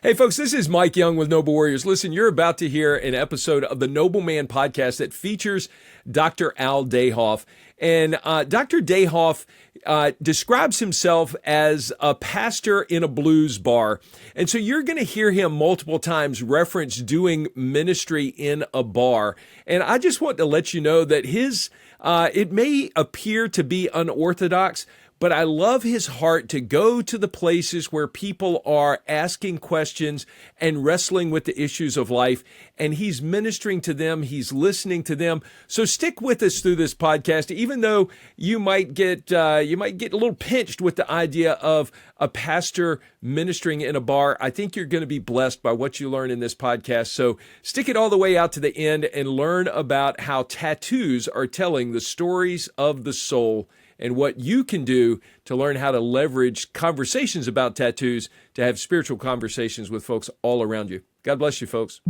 Hey, folks, this is Mike Young with Noble Warriors. Listen, you're about to hear an episode of the Noble Man podcast that features Dr. Al Dayhoff. And Dr. Dayhoff describes himself as a pastor in a blues bar. And so you're going to hear him multiple times reference doing ministry in a bar. And I just want to let you know that it may appear to be unorthodox, but I love his heart to go to the places where people are asking questions and wrestling with the issues of life. And he's ministering to them. He's listening to them. So stick with us through this podcast, even though you might get a little pinched with the idea of a pastor ministering in a bar. I think you're going to be blessed by what you learn in this podcast. So stick it all the way out to the end and learn about how tattoos are telling the stories of the soul, and what you can do to learn how to leverage conversations about tattoos to have spiritual conversations with folks all around you. God bless you, folks.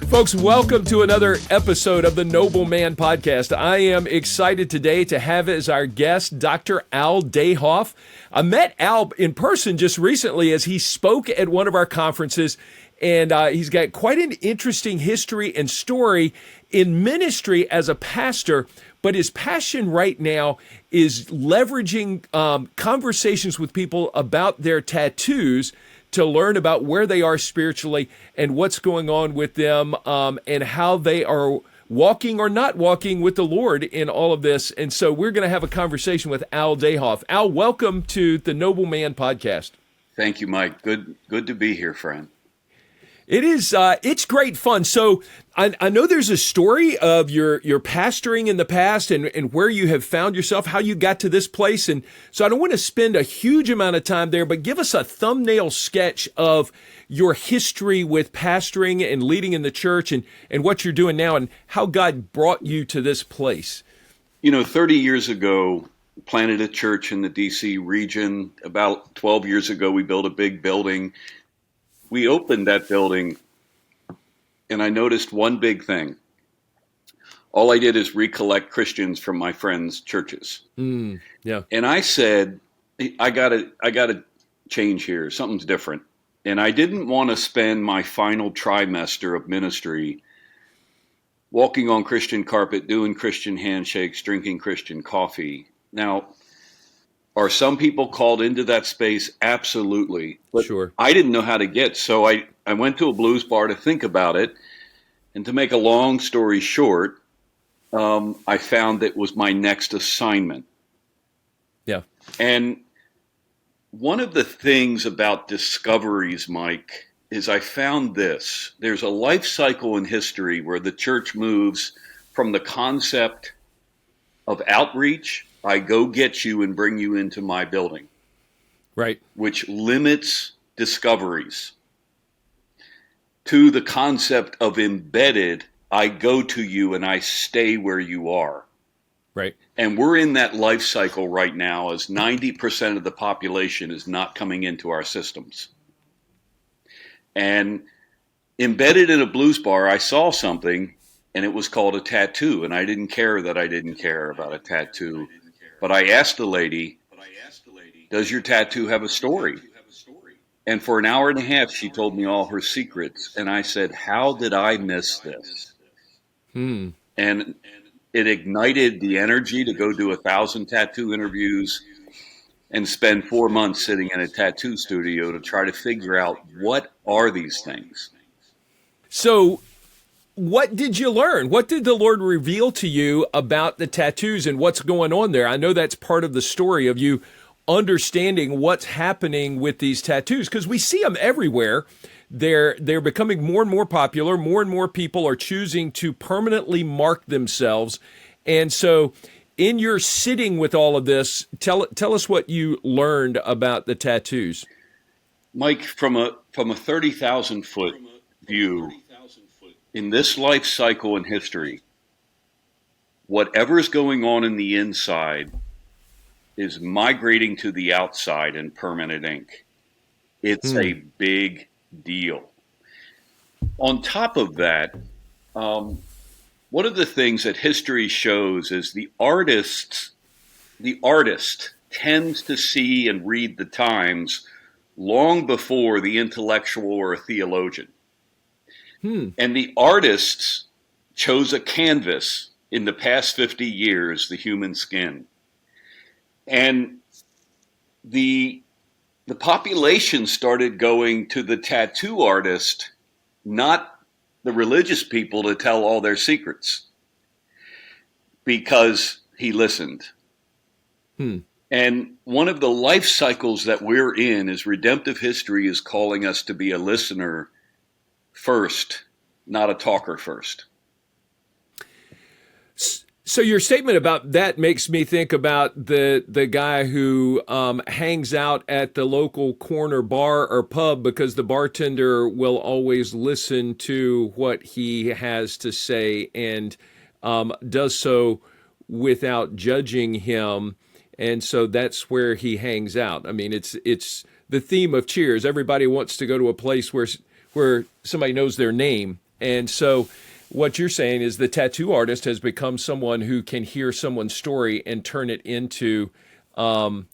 Folks, welcome to another episode of the Noble Man podcast. I am excited today to have as our guest Dr. Al Dayhoff. I met Al in person just recently as he spoke at one of our conferences, and he's got quite an interesting history and story in ministry as a pastor. But his passion right now is leveraging conversations with people about their tattoos to learn about where they are spiritually and what's going on with them, and how they are walking or not walking with the Lord in all of this. And so we're going to have a conversation with Al Dayhoff. Al, welcome to the Noble Man podcast. Thank you, Mike. Good to be here, friend. It is. It's great fun. So I know there's a story of your pastoring in the past and where you have found yourself, how you got to this place. And so I don't want to spend a huge amount of time there, but give us a thumbnail sketch of your history with pastoring and leading in the church and what you're doing now and how God brought you to this place. 30 years ago, planted a church in the D.C. region. About 12 years ago, we built a big building. We opened that building, and I noticed one big thing. All I did is recollect Christians from my friends' churches. Yeah. And I said, I gotta change here. Something's different. And I didn't want to spend my final trimester of ministry walking on Christian carpet, doing Christian handshakes, drinking Christian coffee. Now, are some people called into that space? Absolutely. But sure. I didn't know how to get, so I went to a blues bar to think about it. And to make a long story short, I found that was my next assignment. Yeah. And one of the things about discoveries, Mike, is I found this. There's a life cycle in history where the church moves from the concept of outreach, I go get you and bring you into my building. Right. Which limits discoveries, to the concept of embedded, I go to you and I stay where you are. Right. And we're in that life cycle right now as 90% of the population is not coming into our systems. And embedded in a blues bar, I saw something, and it was called a tattoo. And I didn't care that I didn't care about a tattoo. But I asked the lady, does your tattoo have a story? And for an hour and a half, she told me all her secrets. And I said, how did I miss this? And it ignited the energy to go do 1,000 tattoo interviews and spend 4 months sitting in a tattoo studio to try to figure out what are these things. So what did you learn? What did the Lord reveal to you about the tattoos and what's going on there? I know that's part of the story of you understanding what's happening with these tattoos, because we see them everywhere. They're becoming more and more popular. More and more people are choosing to permanently mark themselves. And so in your sitting with all of this, tell us what you learned about the tattoos. Mike, from a 30,000 foot view, in this life cycle in history, whatever's going on in the inside is migrating to the outside in permanent ink. It's a big deal. On top of that, one of the things that history shows is the artist tends to see and read the times long before the intellectual or a theologian. Hmm. And the artists chose a canvas in the past 50 years, the human skin. And the population started going to the tattoo artist, not the religious people, to tell all their secrets, because he listened. Hmm. And one of the life cycles that we're in is redemptive history is calling us to be a listener first, not a talker first. So your statement about that makes me think about the guy who hangs out at the local corner bar or pub because the bartender will always listen to what he has to say and does so without judging him, and so that's where he hangs out. I mean, it's the theme of Cheers. Everybody wants to go to a place where somebody knows their name, and so what you're saying is the tattoo artist has become someone who can hear someone's story and turn it into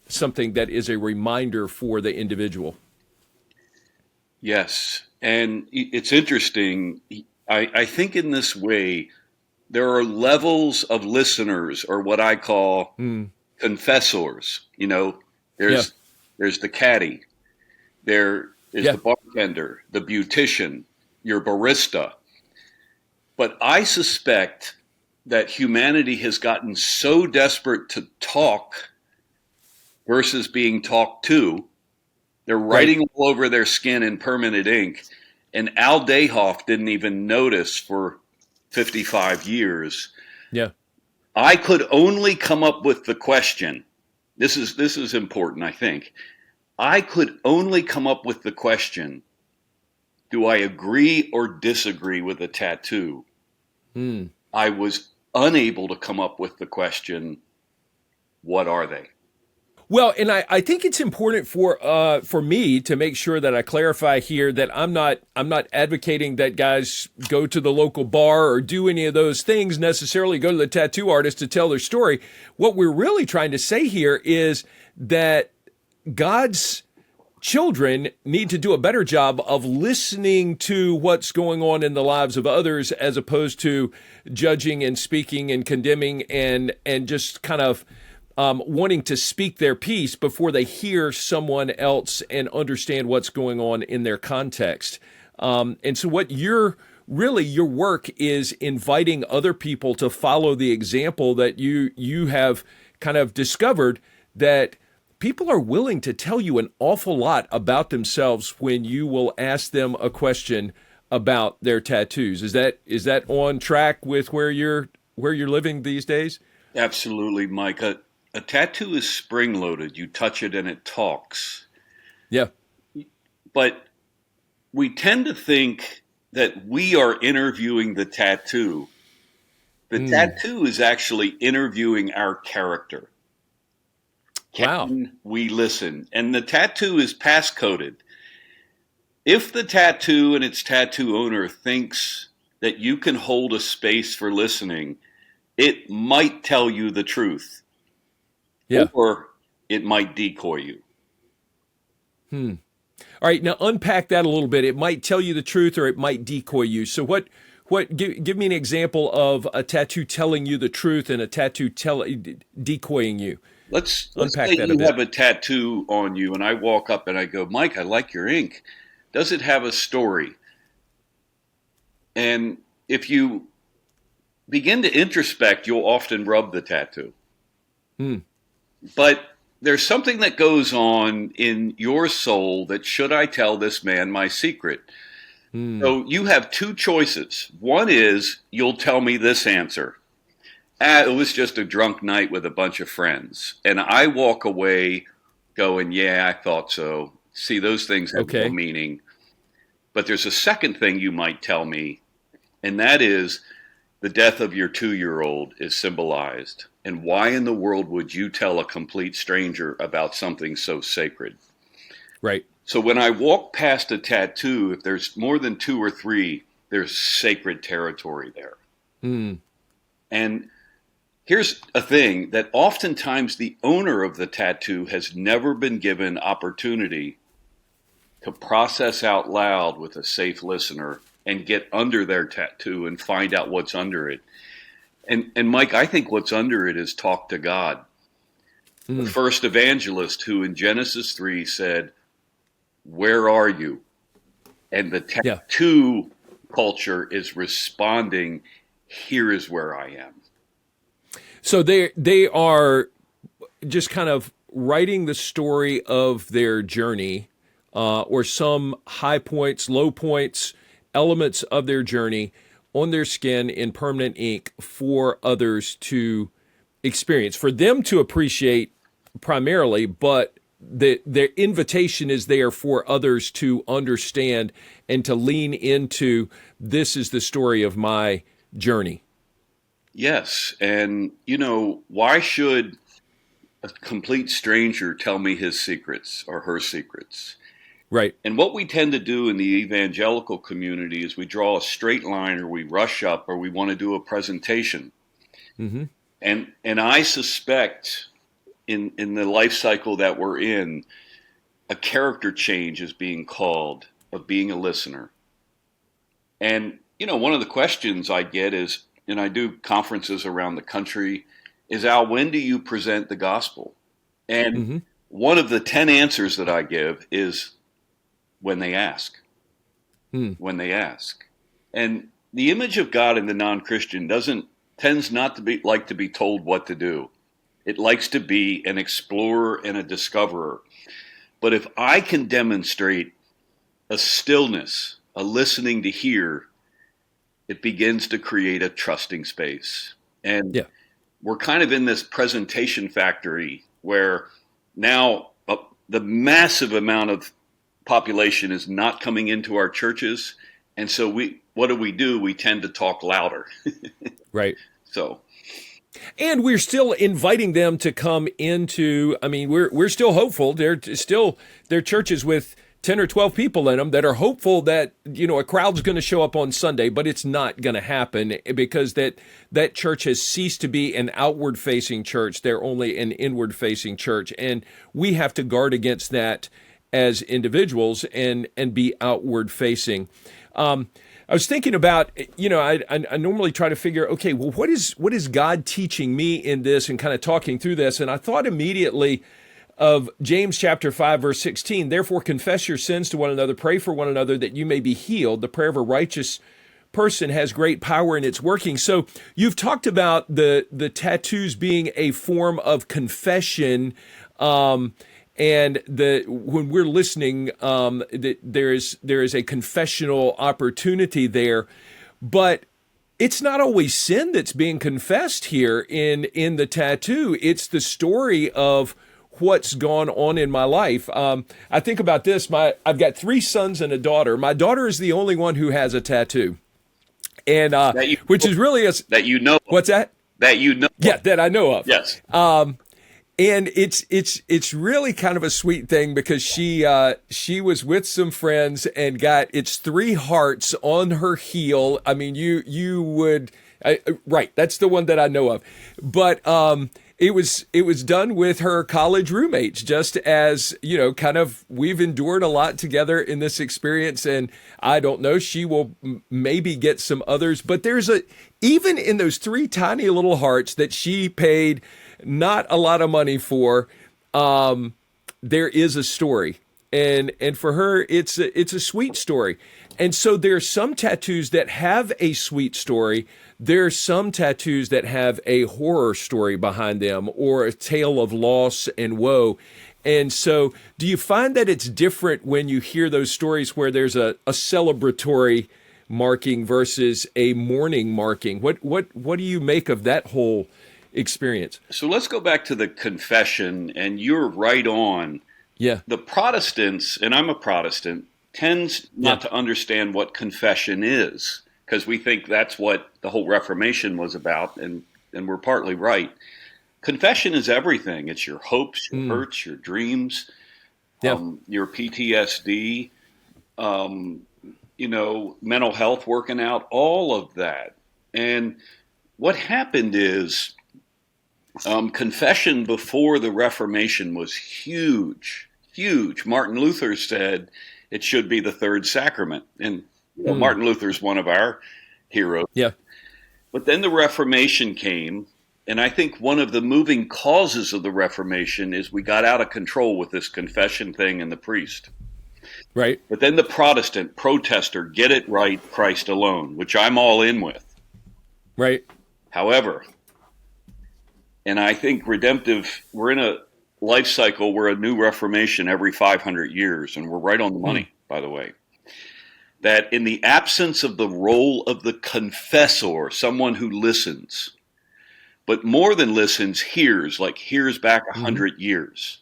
something that is a reminder for the individual. Yes. And it's interesting. I think in this way, there are levels of listeners, or what I call confessors. Yeah. There's the caddy, there is Yeah. the bartender, the beautician, your barista. But I suspect that humanity has gotten so desperate to talk versus being talked to. They're writing all over their skin in permanent ink. And Al Dayhoff didn't even notice for 55 years. Yeah. I could only come up with the question. This is important, I think. I could only come up with the question, do I agree or disagree with a tattoo? I was unable to come up with the question, what are they? Well, and I think it's important for me to make sure that I clarify here that I'm not advocating that guys go to the local bar or do any of those things necessarily, go to the tattoo artist to tell their story. What we're really trying to say here is that God's children need to do a better job of listening to what's going on in the lives of others as opposed to judging and speaking and condemning and just kind of wanting to speak their piece before they hear someone else and understand what's going on in their context. And so what your work is inviting other people to follow the example that you have kind of discovered, that people are willing to tell you an awful lot about themselves when you will ask them a question about their tattoos. Is that on track with where you're living these days? Absolutely, Mike. A tattoo is spring-loaded. You touch it and it talks. Yeah. But we tend to think that we are interviewing the tattoo. The tattoo is actually interviewing our character. Can we listen? And the tattoo is passcoded. If the tattoo and its tattoo owner thinks that you can hold a space for listening, it might tell you the truth. Yeah. Or it might decoy you. All right, now unpack that a little bit. It might tell you the truth or it might decoy you. So give me an example of a tattoo telling you the truth and a tattoo decoying you. Let's Unpack say that a you bit. have a tattoo on you and I walk up and I go, Mike, I like your ink. Does it have a story? And if you begin to introspect, you'll often rub the tattoo. But there's something that goes on in your soul that, should I tell this man my secret? So you have two choices. One is, you'll tell me this answer. It was just a drunk night with a bunch of friends. And I walk away going, yeah, I thought so. See, those things have no meaning. But there's a second thing you might tell me, and that is, the death of your 2-year-old is symbolized. And why in the world would you tell a complete stranger about something so sacred? Right. So when I walk past a tattoo, if there's more than 2 or 3, there's sacred territory there. And here's a thing, that oftentimes the owner of the tattoo has never been given opportunity to process out loud with a safe listener and get under their tattoo and find out what's under it. And Mike, I think what's under it is talk to God. The first evangelist who in Genesis 3 said, "Where are you?" And the tattoo culture is responding, "Here is where I am." So they are just kind of writing the story of their journey, or some high points, low points, elements of their journey on their skin in permanent ink for others to experience, for them to appreciate primarily, but their invitation is there for others to understand and to lean into, this is the story of my journey. Yes. And, why should a complete stranger tell me his secrets or her secrets? Right. And what we tend to do in the evangelical community is we draw a straight line, or we rush up, or we want to do a presentation. Mm-hmm. And I suspect in the life cycle that we're in, a character change is being called, of being a listener. And, one of the questions I get is, and I do conferences around the country, is, Al, when do you present the gospel? And one of the 10 answers that I give is when they ask. When they ask. And the image of God in the non-Christian tends not to be told what to do. It likes to be an explorer and a discoverer. But if I can demonstrate a stillness, a listening to hear, it begins to create a trusting space. And we're kind of in this presentation factory where now the massive amount of population is not coming into our churches. And so what do? We tend to talk louder. Right. So. And we're still inviting them to come into, we're still hopeful. There are churches with 10 or 12 people in them that are hopeful that, a crowd's going to show up on Sunday, but it's not going to happen because that church has ceased to be an outward facing church. They're only an inward facing church. And we have to guard against that as individuals and be outward facing. I was thinking about, I normally try to figure, okay, well, what is God teaching me in this, and kind of talking through this. And I thought immediately of James chapter 5, verse 16, therefore confess your sins to one another, pray for one another that you may be healed. The prayer of a righteous person has great power in its working. So you've talked about the tattoos being a form of confession, and when we're listening, there is a confessional opportunity there, but it's not always sin that's being confessed here in the tattoo. It's the story of what's gone on in my life. I think about this. I've got 3 sons and a daughter. My daughter is the only one who has a tattoo, and which is really that you know. What's that? That you know. Yeah, that I know of. Yes. And it's really kind of a sweet thing because she was with some friends and got it's 3 hearts on her heel. You would right. That's the one that I know of, but it was done with her college roommates, just as kind of we've endured a lot together in this experience, and I don't know, she will maybe get some others, but there's even in those 3 tiny little hearts that she paid not a lot of money for, there is a story, and for her, it's a sweet story. And so there's some tattoos that have a sweet story. There's some tattoos that have a horror story behind them, or a tale of loss and woe. And so do you find that it's different when you hear those stories where there's a celebratory marking versus a mourning marking? What do you make of that whole experience? So let's go back to the confession, and you're right on. Yeah. The Protestants, and I'm a Protestant, tends not to understand what confession is, because we think that's what the whole Reformation was about, and we're partly right. Confession is everything. It's your hopes, your hurts, your dreams, your PTSD, mental health, working out, all of that. And what happened is confession before the Reformation was huge, huge. Martin Luther said it should be the third sacrament. And Martin Luther's one of our heroes. Yeah. But then the Reformation came, and I think one of the moving causes of the Reformation is we got out of control with this confession thing and the priest. Right. But then the Protestant protester, get it right, Christ alone, which I'm all in with. Right. However, and I think we're in a life cycle where a new Reformation every 500 years, and we're right on the money, by the way, that in the absence of the role of the confessor, someone who listens, but more than listens, hears back 100 years.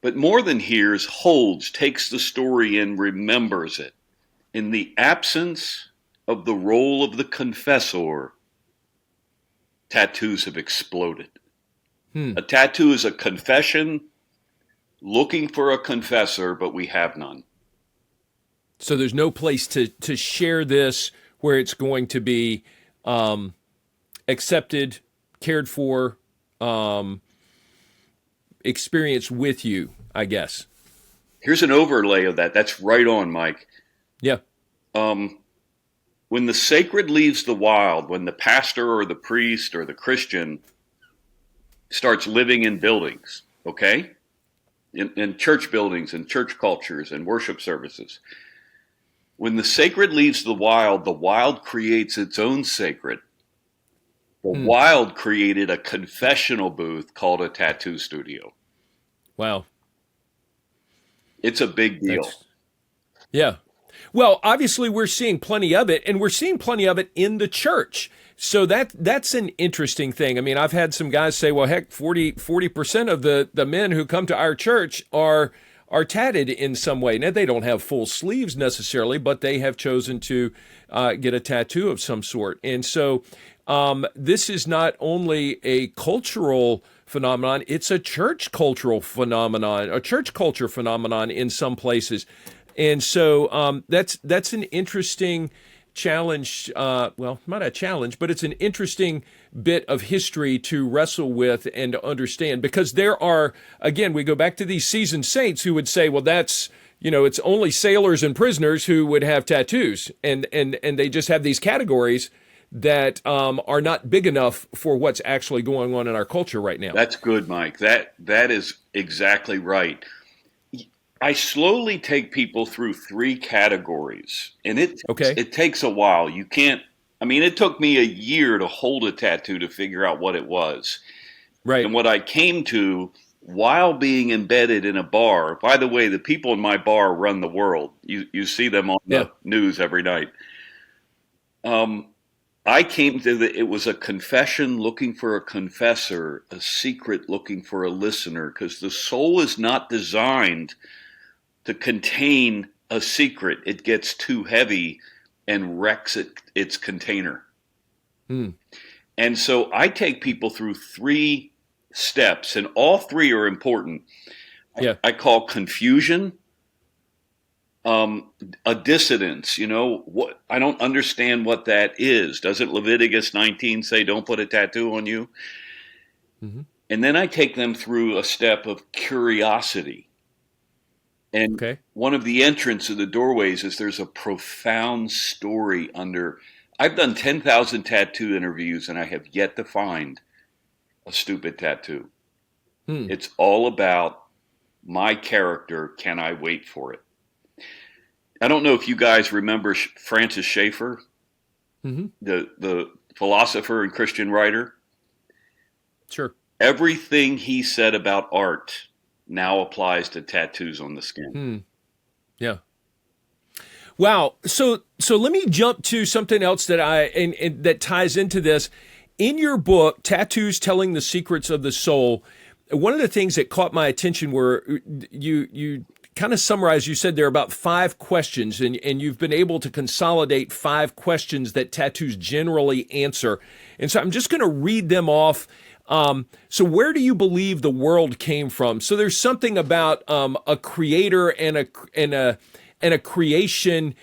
But more than hears, holds, takes the story and remembers it. In the absence of the role of the confessor, tattoos have exploded. A tattoo is a confession looking for a confessor, but we have none. So there's no place to share this where it's going to be accepted, cared for, experienced with you, I guess. Here's an overlay of that. That's right on, Mike. Yeah. When the sacred leaves the wild, when the pastor or the priest or the Christian starts living in buildings, okay? In church buildings and church cultures and worship services. When the sacred leaves the wild creates its own sacred. The wild created a confessional booth called a tattoo studio. Wow. It's a big deal. Yeah. Well, obviously we're seeing plenty of it, and we're seeing plenty of it in the church. So that's an interesting thing. I mean, I've had some guys say, well, heck, 40% of the men who come to our church are tatted in some way. Now, they don't have full sleeves necessarily, but they have chosen to get a tattoo of some sort. And so this is not only a cultural phenomenon, it's a church cultural phenomenon, a church culture phenomenon in some places. And so that's an interesting challenge, well, not a challenge, but it's an interesting bit of history to wrestle with and to understand, because there are, again, we go back to these seasoned saints who would say, well, that's, it's only sailors and prisoners who would have tattoos, and they just have these categories that are not big enough for what's actually going on in our culture right now. That's good, Mike. That is exactly right. I slowly take people through three categories, and it takes a while. You can't, it took me a year to hold a tattoo to figure out what it was. Right. And what I came to while being embedded in a bar, by the way, the people in my bar run the world. You see them on the news every night. I came to it was a confession looking for a confessor, a secret looking for a listener, because the soul is not designed to contain a secret. It gets too heavy and wrecks its container. And so I take people through three steps, and all three are important. I call confusion, a dissonance. What I don't understand what that is. Doesn't Leviticus 19 say don't put a tattoo on you? And then I take them through a step of curiosity. And one of the entrance of the doorways is there's a profound story under. I've done 10,000 tattoo interviews, and I have yet to find a stupid tattoo. It's all about my character. Can I wait for it? I don't know if you guys remember Francis Schaeffer, the philosopher and Christian writer. Sure. Everything he said about art now applies to tattoos on the skin. Yeah. Wow. So let me jump to something else that and that ties into this. In your book, Tattoos Telling the Secrets of the Soul, one of the things that caught my attention were you kind of summarized, you said there are about 5 questions, and you've been able to consolidate 5 questions that tattoos generally answer. And so I'm just going to read them off. So where do you believe the world came from? So there's something about a creator and a creation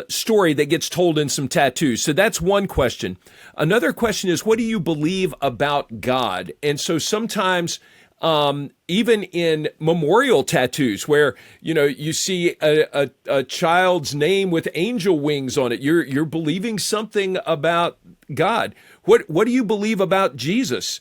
story that gets told in some tattoos. So that's one question. Another question is, what do you believe about God? And so sometimes even in memorial tattoos where, you see a child's name with angel wings on it. You're believing something about God. What do you believe about Jesus?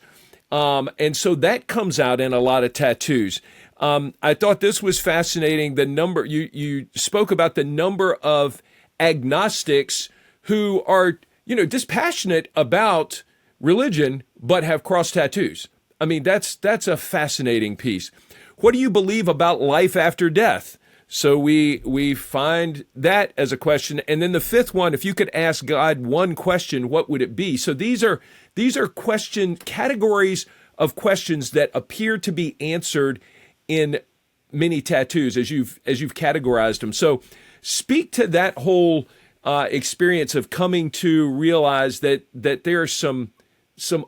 And so that comes out in a lot of tattoos. I thought this was fascinating. The number you spoke about, the number of agnostics who are, dispassionate about religion, but have cross tattoos. I mean, that's a fascinating piece. What do you believe about life after death? So we find that as a question. And then the fifth one, if you could ask God one question, what would it be? So these are categories of questions that appear to be answered in many tattoos as you've categorized them. So speak to that whole experience of coming to realize that there are some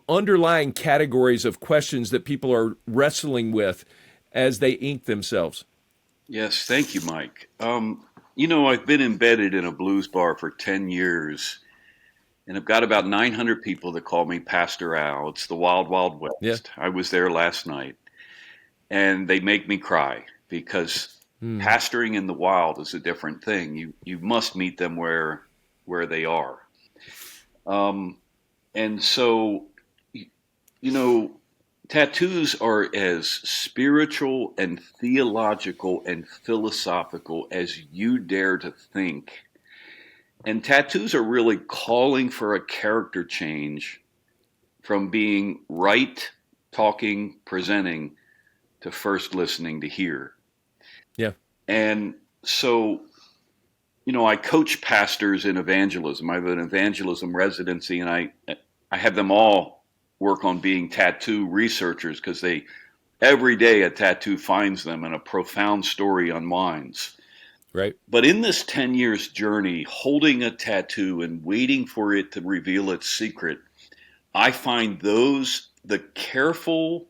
underlying categories of questions that people are wrestling with as they ink themselves. Yes, thank you, Mike. I've been embedded in a blues bar for 10 years, and I've got about 900 people that call me Pastor Al. It's the Wild, Wild West. Yeah. I was there last night, and they make me cry because pastoring in the wild is a different thing. You must meet them where they are. And so, tattoos are as spiritual and theological and philosophical as you dare to think. And tattoos are really calling for a character change from being right, talking, presenting, to first listening to hear. Yeah. And so, I coach pastors in evangelism. I have an evangelism residency, and I have them all work on being tattoo researchers because every day a tattoo finds them and a profound story unwinds. Right. But in this 10 years journey, holding a tattoo and waiting for it to reveal its secret, I find the careful,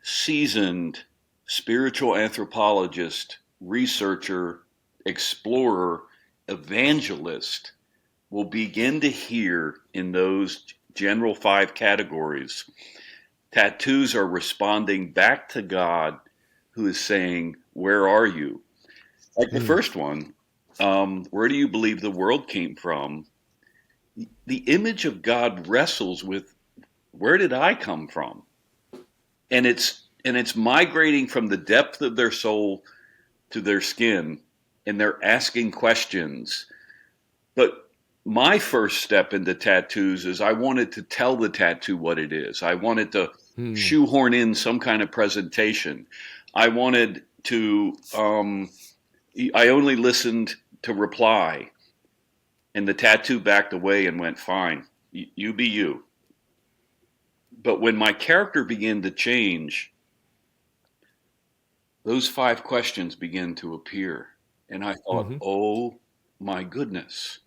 seasoned spiritual anthropologist, researcher, explorer, evangelist will begin to hear in those general 5 categories. Tattoos are responding back to God, who is saying, "Where are you?" Like the first one, where do you believe the world came from? The image of God wrestles with, where did I come from? And it's migrating from the depth of their soul to their skin, and they're asking questions. But my first step into tattoos is I wanted to tell the tattoo what it is. I wanted to shoehorn in some kind of presentation. I wanted to, I only listened to reply, and the tattoo backed away and went, "Fine, you be you." But when my character began to change, those 5 questions began to appear. And I thought, oh my goodness,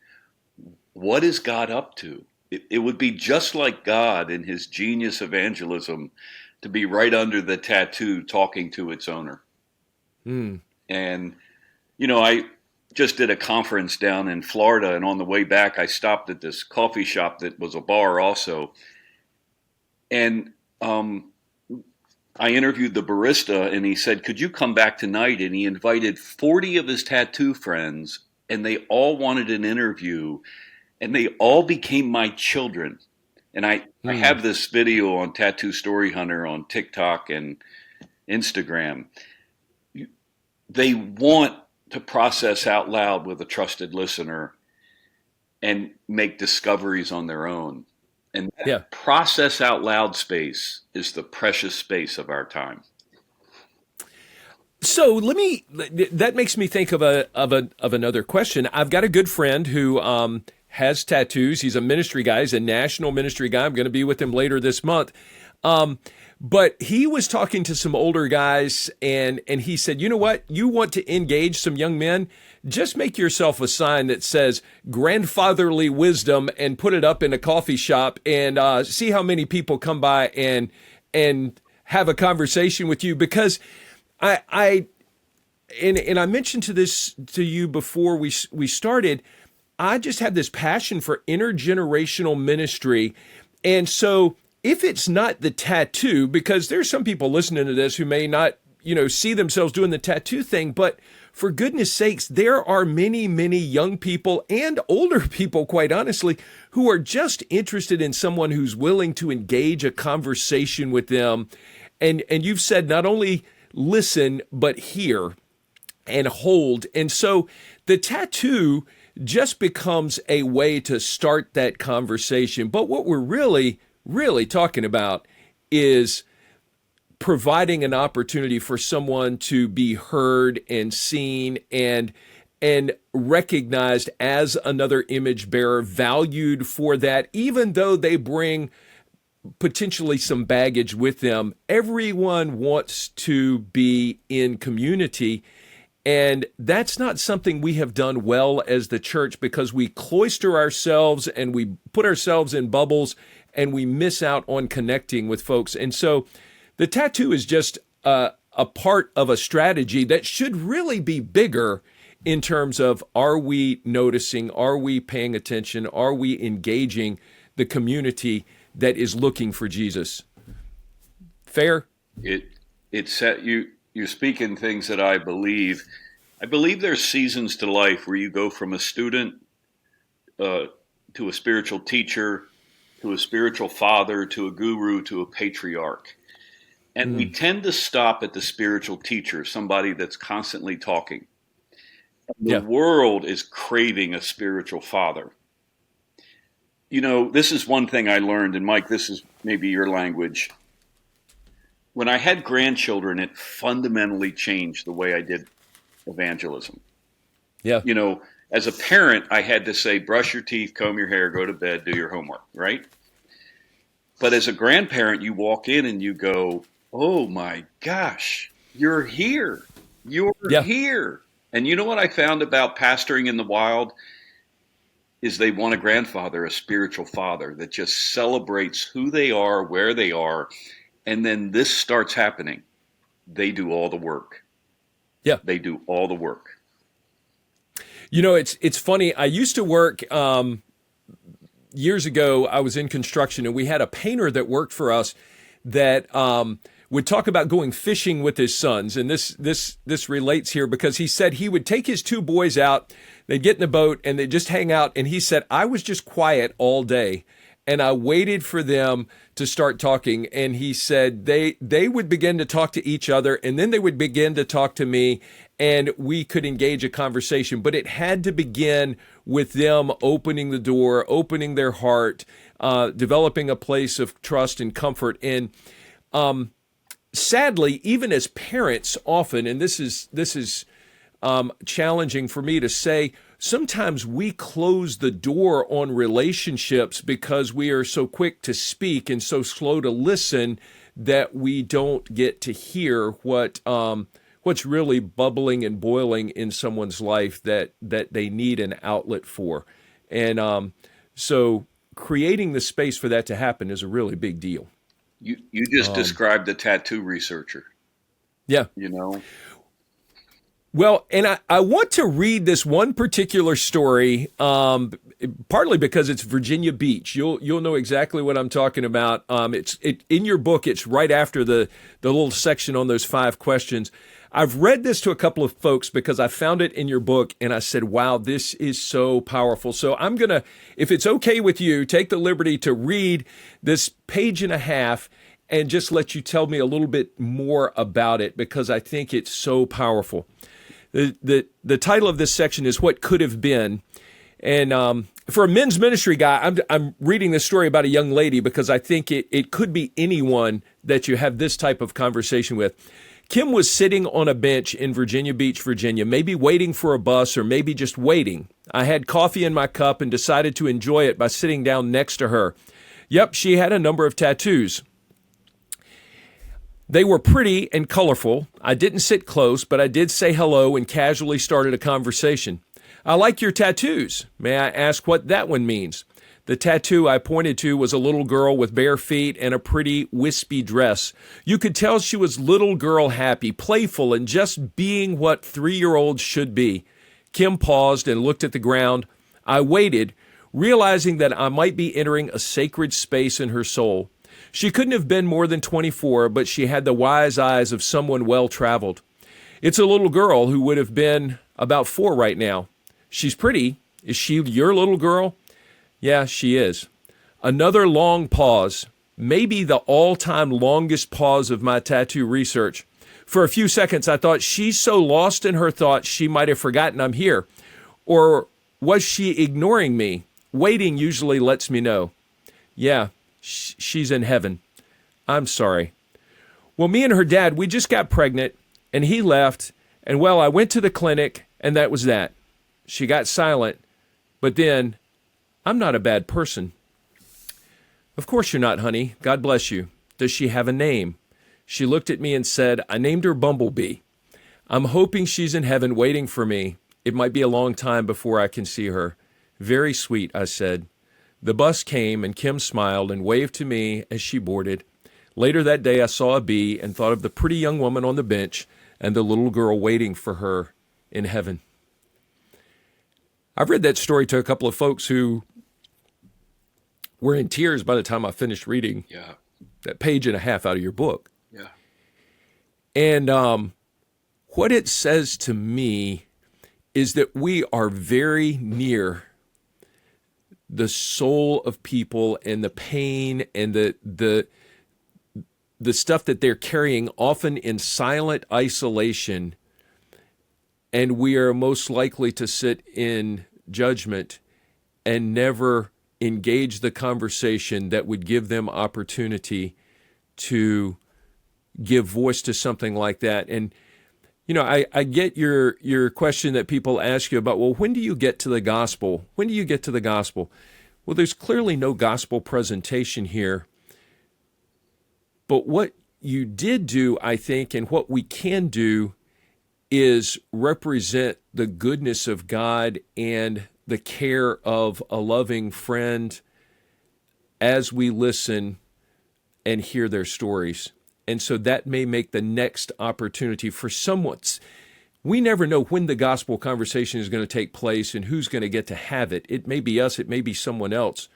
what is God up to? It would be just like God in his genius evangelism to be right under the tattoo talking to its owner. And, I just did a conference down in Florida, and on the way back, I stopped at this coffee shop that was a bar also. And I interviewed the barista, and he said, "Could you come back tonight?" And he invited 40 of his tattoo friends, and they all wanted an interview, and they all became my children. And I have this video on Tattoo Story Hunter on TikTok and Instagram. They want to process out loud with a trusted listener and make discoveries on their own. And that process out loud space is the precious space of our time. So that makes me think of another question. I've got a good friend who has tattoos. He's a ministry guy. He's a national ministry guy. I'm going to be with him later this month. But he was talking to some older guys, and he said, "You know what? You want to engage some young men? Just make yourself a sign that says grandfatherly wisdom and put it up in a coffee shop, and see how many people come by and have a conversation with you." Because I mentioned to you before we started, I just have this passion for intergenerational ministry. And so if it's not the tattoo, because there's some people listening to this who may not, see themselves doing the tattoo thing, but for goodness sakes, there are many, many young people and older people, quite honestly, who are just interested in someone who's willing to engage a conversation with them. And you've said not only listen, but hear and hold. And so the tattoo just becomes a way to start that conversation. But what we're really, really talking about is providing an opportunity for someone to be heard and seen and recognized as another image bearer, valued for that, even though they bring potentially some baggage with them. Everyone wants to be in community. And that's not something we have done well as the church, because we cloister ourselves and we put ourselves in bubbles and we miss out on connecting with folks. And so the tattoo is just a part of a strategy that should really be bigger in terms of, are we noticing? Are we paying attention? Are we engaging the community that is looking for Jesus? Fair? You're speaking things that I believe. I believe there's seasons to life where you go from a student to a spiritual teacher, to a spiritual father, to a guru, to a patriarch. And we tend to stop at the spiritual teacher, somebody that's constantly talking. The world is craving a spiritual father. This is one thing I learned, and Mike, this is maybe your language. When I had grandchildren, it fundamentally changed the way I did evangelism. Yeah. As a parent, I had to say, brush your teeth, comb your hair, go to bed, do your homework, right? But as a grandparent, you walk in and you go, oh my gosh, you're here. You're here. And you know what I found about pastoring in the wild is they want a grandfather, a spiritual father that just celebrates who they are, where they are. And then this starts happening. They do all the work. Yeah. They do all the work. It's funny. I used to work years ago. I was in construction, and we had a painter that worked for us that would talk about going fishing with his sons. And this relates here, because he said he would take his two boys out, they'd get in the boat and they'd just hang out. And he said, I was just quiet all day and I waited for them to start talking. And he said they would begin to talk to each other, and then they would begin to talk to me, and we could engage a conversation. But it had to begin with them opening the door, opening their heart, developing a place of trust and comfort. And sadly, even as parents often, and this is challenging for me to say, sometimes we close the door on relationships because we are so quick to speak and so slow to listen that we don't get to hear what's really bubbling and boiling in someone's life that they need an outlet for. And so creating the space for that to happen is a really big deal. You just described the tattoo researcher. Yeah. Well, and I want to read this one particular story, partly because it's Virginia Beach. You'll know exactly what I'm talking about. It's in your book. It's right after the little section on those 5 questions. I've read this to a couple of folks because I found it in your book, and I said, wow, this is so powerful. So I'm going to, if it's okay with you, take the liberty to read this page and a half and just let you tell me a little bit more about it, because I think it's so powerful. The title of this section is What Could Have Been. And for a men's ministry guy, I'm reading this story about a young lady because I think it could be anyone that you have this type of conversation with. Kim was sitting on a bench in Virginia Beach, Virginia, maybe waiting for a bus or maybe just waiting. I had coffee in my cup and decided to enjoy it by sitting down next to her. Yep, she had a number of tattoos. They were pretty and colorful. I didn't sit close, but I did say hello and casually started a conversation. I like your tattoos. May I ask what that one means? The tattoo I pointed to was a little girl with bare feet and a pretty wispy dress. You could tell she was little girl happy, playful, and just being what 3-year-olds should be. Kim paused and looked at the ground. I waited, realizing that I might be entering a sacred space in her soul. She couldn't have been more than 24, but she had the wise eyes of someone well-traveled. It's a little girl who would have been about 4 right now. She's pretty. Is she your little girl? Yeah, she is. Another long pause, maybe the all-time longest pause of my tattoo research. For a few seconds, I thought she's so lost in her thoughts she might have forgotten I'm here. Or was she ignoring me? Waiting usually lets me know. Yeah, she's in heaven. I'm sorry. Well, me and her dad, we just got pregnant, and he left, and well, I went to the clinic, and that was that. She got silent, but then, I'm not a bad person. Of course you're not, honey. God bless you. Does she have a name? She looked at me and said, I named her Bumblebee. I'm hoping she's in heaven waiting for me. It might be a long time before I can see her. Very sweet, I said. The bus came, and Kim smiled and waved to me as she boarded. Later that day, I saw a bee and thought of the pretty young woman on the bench and the little girl waiting for her in heaven. I've read that story to a couple of folks who were in tears by the time I finished reading that page and a half out of your book. Yeah. And what it says to me is that we are very near the soul of people and the pain and the stuff that they're carrying, often in silent isolation, and we are most likely to sit in judgment and never engage the conversation that would give them opportunity to give voice to something like that. And you know, I get your question that people ask you about, well, when do you get to the gospel? When do you get to the gospel? Well, there's clearly no gospel presentation here. But what you did do, I think, and what we can do is represent the goodness of God and the care of a loving friend as we listen and hear their stories. And so that may make the next opportunity for someone. We never know when the gospel conversation is going to take place and who's going to get to have it. It may be us, it may be someone else.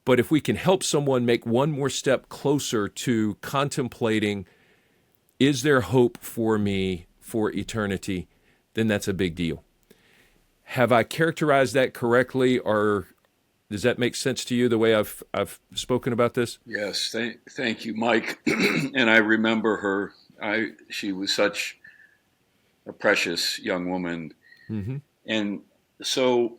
But if we can help someone make one more step closer to contemplating, is there hope for me for eternity, then that's a big deal. Have I characterized that correctly, or does that make sense to you the way I've spoken about this? Yes, thank you, Mike. And I remember her. She was such a precious young woman. Mm-hmm. And so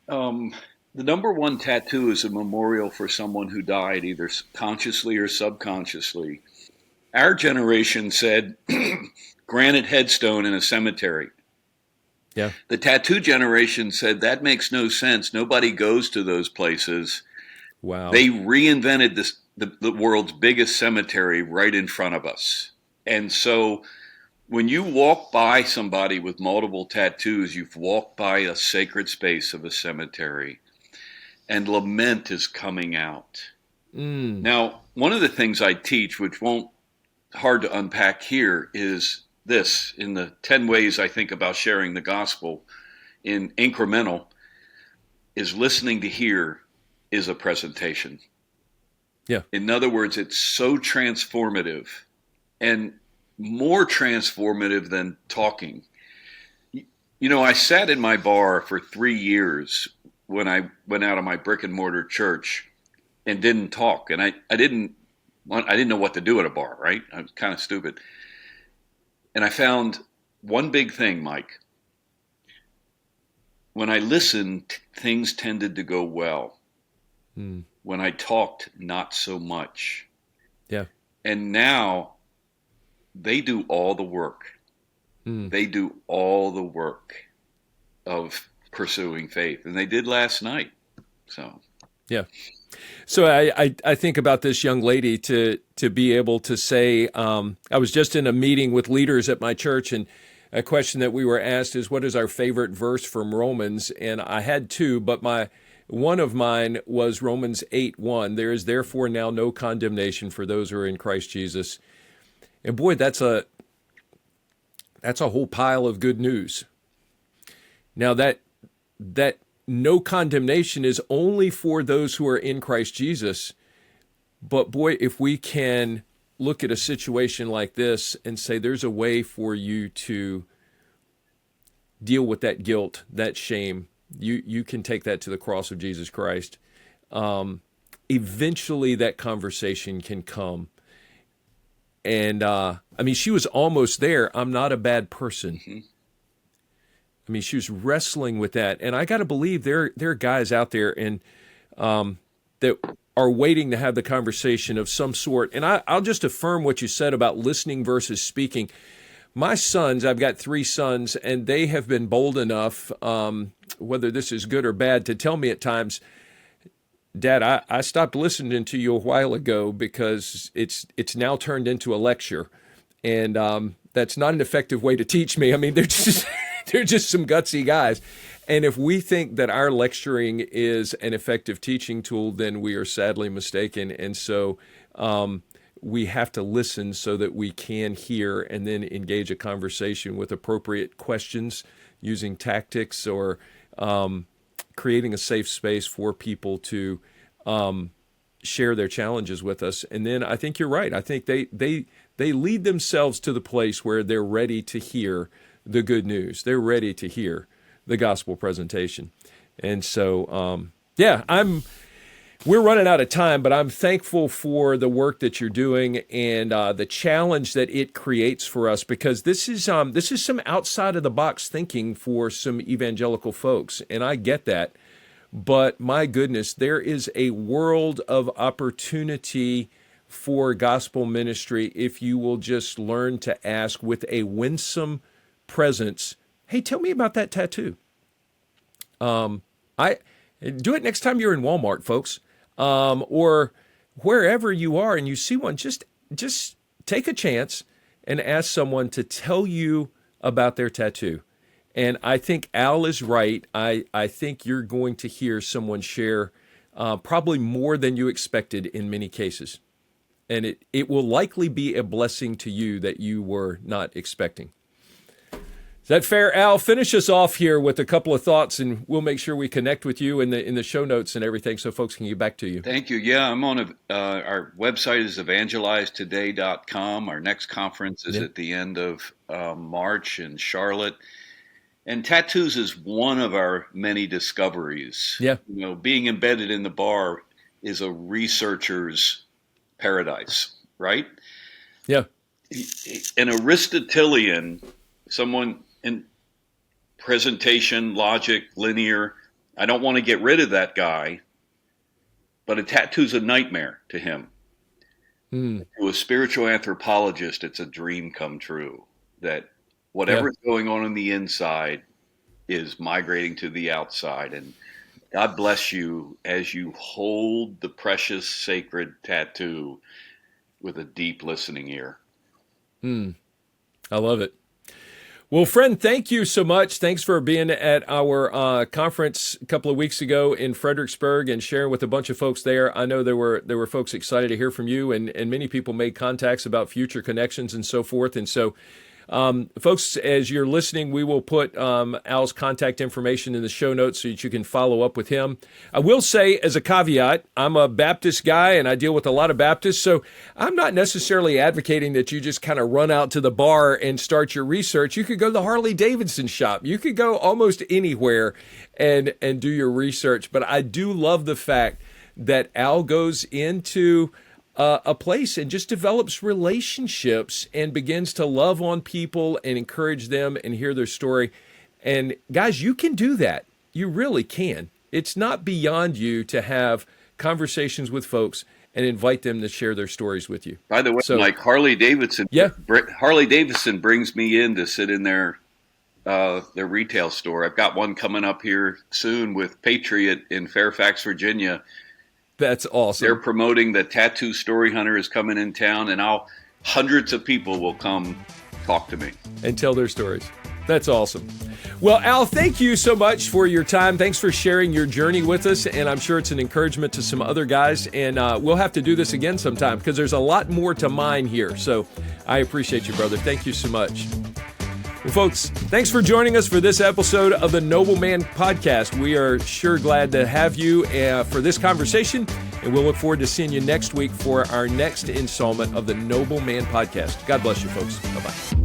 the number one tattoo is a memorial for someone who died, either consciously or subconsciously. Our generation said, granite headstone in a cemetery. Yeah. The tattoo generation said, that makes no sense. Nobody goes to those places. Wow. They reinvented the world's biggest cemetery right in front of us. And so when you walk by somebody with multiple tattoos, you've walked by a sacred space of a cemetery, and lament is coming out. Now, one of the things I teach, which won't hard to unpack here, is this: in the 10 ways I think about sharing the gospel in incremental, is listening to hear is a presentation. Yeah. In other words, it's so transformative, and more transformative than talking. You know, I sat in my bar for 3 years when I went out of my brick and mortar church and didn't talk. And I didn't know what to do at a bar, right? I was kind of stupid. And I found one big thing, Mike. When I listened, things tended to go well. When I talked, not so much. Yeah. And now they do all the work. They do all the work of pursuing faith. And they did last night. So, yeah. So I think about this young lady to be able to say, I was just in a meeting with leaders at my church, and a question that we were asked is, what is our favorite verse from Romans? And I had two, but one of mine was Romans 8:1. There is therefore now no condemnation for those who are in Christ Jesus. And boy, that's a whole pile of good news. Now that no condemnation is only for those who are in Christ Jesus, But boy, if we can look at a situation like this and say there's a way for you to deal with that guilt, that shame, you can take that to the cross of Jesus Christ. Eventually that conversation can come. And she was almost there. I'm not a bad person. Mm-hmm. She was wrestling with that. And I got to believe there are guys out there and that are waiting to have the conversation of some sort. And I'll just affirm what you said about listening versus speaking. My sons, I've got 3 sons, and they have been bold enough, whether this is good or bad, to tell me at times, Dad, I stopped listening to you a while ago because it's now turned into a lecture. And that's not an effective way to teach me. They're just some gutsy guys. And if we think that our lecturing is an effective teaching tool, then we are sadly mistaken. And so we have to listen so that we can hear and then engage a conversation with appropriate questions, using tactics or creating a safe space for people to share their challenges with us. And then I think you're right. I think they lead themselves to the place where they're ready to hear the good news. They're ready to hear the gospel presentation. And so, we're running out of time, but I'm thankful for the work that you're doing and the challenge that it creates for us, because this is some outside of the box thinking for some evangelical folks, and I get that. But my goodness, there is a world of opportunity for gospel ministry if you will just learn to ask with a winsome presence, hey, tell me about that tattoo. I do it next time you're in Walmart, folks, or wherever you are and you see one. Just take a chance and ask someone to tell you about their tattoo. And I think Al is right. I think you're going to hear someone share probably more than you expected in many cases. And it will likely be a blessing to you that you were not expecting. Is that fair, Al? Finish us off here with a couple of thoughts, and we'll make sure we connect with you in the show notes and everything so folks can get back to you. Thank you. Yeah, I'm on our website is evangelizetoday.com. Our next conference is at the end of March in Charlotte. And tattoos is one of our many discoveries. Yeah. Being embedded in the bar is a researcher's paradise, right? Yeah. An Aristotelian, someone in presentation, logic, linear. I don't want to get rid of that guy, but a tattoo's a nightmare to him. To a spiritual anthropologist, it's a dream come true, that whatever's going on the inside is migrating to the outside. And God bless you as you hold the precious, sacred tattoo with a deep listening ear. I love it. Well, friend, thank you so much. Thanks for being at our conference a couple of weeks ago in Fredericksburg and sharing with a bunch of folks there. I know there were folks excited to hear from you, and many people made contacts about future connections and so forth. And so, folks, as you're listening, we will put Al's contact information in the show notes so that you can follow up with him. I will say, as a caveat, I'm a Baptist guy and I deal with a lot of Baptists, so I'm not necessarily advocating that you just kind of run out to the bar and start your research. You could go to the Harley-Davidson shop. You could go almost anywhere and do your research. But I do love the fact that Al goes into a place and just develops relationships and begins to love on people and encourage them and hear their story. And guys, you can do that. You really can. It's not beyond you to have conversations with folks and invite them to share their stories with you. By the way, like Harley Davidson, brings me in to sit in their retail store. I've got one coming up here soon with Patriot in Fairfax, Virginia. That's awesome. They're promoting the Tattoo Story Hunter is coming in town, and hundreds of people will come talk to me. And tell their stories. That's awesome. Well, Al, thank you so much for your time. Thanks for sharing your journey with us, and I'm sure it's an encouragement to some other guys, and we'll have to do this again sometime because there's a lot more to mine here. So I appreciate you, brother. Thank you so much. Well, folks, thanks for joining us for this episode of the Noble Man Podcast. We are sure glad to have you for this conversation, And we'll look forward to seeing you next week for our next installment of the Noble Man Podcast. God bless you, folks. Bye-bye.